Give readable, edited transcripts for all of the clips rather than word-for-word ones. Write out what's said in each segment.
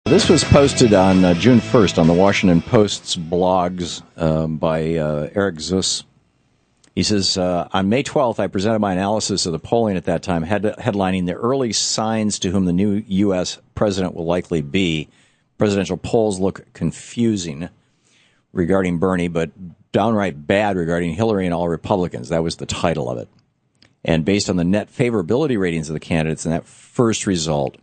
This was posted on June 1st on the Washington Post's blogs by Eric Zuss. He says, on May 12th, I presented my analysis of the polling at that time, headlining the early signs to whom the new U.S. president will likely be. Presidential polls look confusing regarding Bernie, but downright bad regarding Hillary and all Republicans. That was the title of it. And based on the net favorability ratings of the candidates in that first result,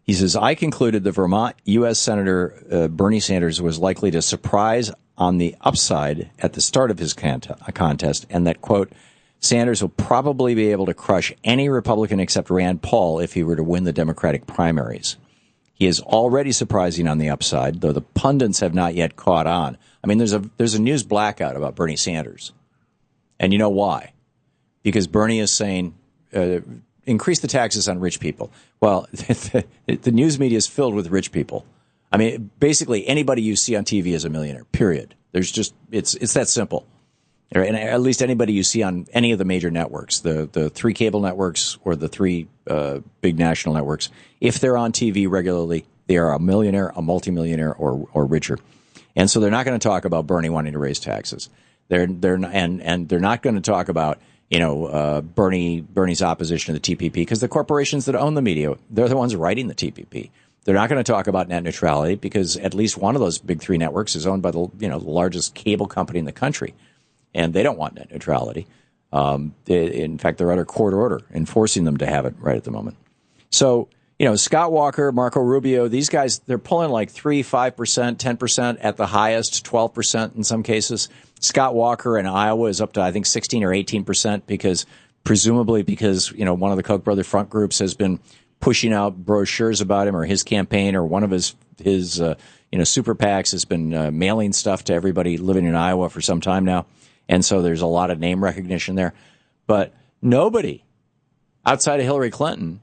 he says, I concluded that Vermont U.S. Senator Bernie Sanders was likely to surprise on the upside at the start of his contest, and that, quote, Sanders will probably be able to crush any Republican except Rand Paul if he were to win the Democratic primaries. He is already surprising on the upside, though the pundits have not yet caught on. I mean, there's a news blackout about Bernie Sanders. And you know why? Because Bernie is saying increase the taxes on rich people. Well, the news media is filled with rich people. I mean, basically anybody you see on TV is a millionaire, period. There's just, it's that simple. And at least anybody you see on any of the major networks, the three cable networks or the three big national networks, if they're on TV regularly, they are a millionaire, a multimillionaire, or richer. And so they're not going to talk about Bernie wanting to raise taxes. They're not going to talk about Bernie's opposition to the TPP, because the corporations that own the media, they're the ones writing the TPP. They're not going to talk about net neutrality because at least one of those big three networks is owned by the largest cable company in the country, and they don't want net neutrality. In fact, they're under court order enforcing them to have it right at the moment. So, Scott Walker, Marco Rubio, these guys, they're pulling like 3%, 5%, 10% at the highest, 12% in some cases. Scott Walker in Iowa is up to, I think, 16 or 18% presumably because one of the Koch brother front groups has been pushing out brochures about him, or his campaign, or one of his super PACs has been mailing stuff to everybody living in Iowa for some time now. And so there's a lot of name recognition there. But nobody outside of Hillary Clinton,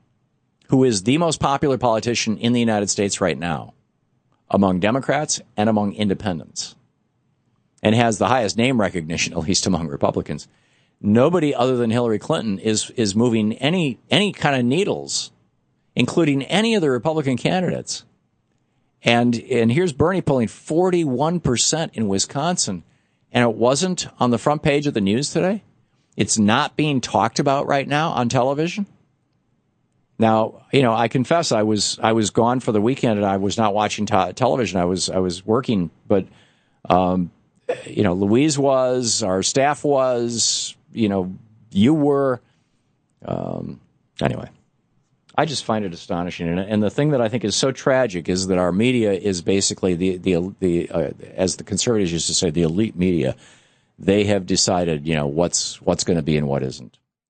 who is the most popular politician in the United States right now, among Democrats and among independents, and has the highest name recognition, at least among Republicans, nobody other than Hillary Clinton is moving any kind of needles, including any of the Republican candidates. And here's Bernie pulling 41% in Wisconsin, and it wasn't on the front page of the news today. It's not being talked about right now on television. Now, I confess I was gone for the weekend and I was not watching television. I was working, but Louise was, our staff was, you were. Anyway, I just find it astonishing, and the thing that I think is so tragic is that our media is basically the as the conservatives used to say, the elite media. They have decided, what's going to be and what isn't.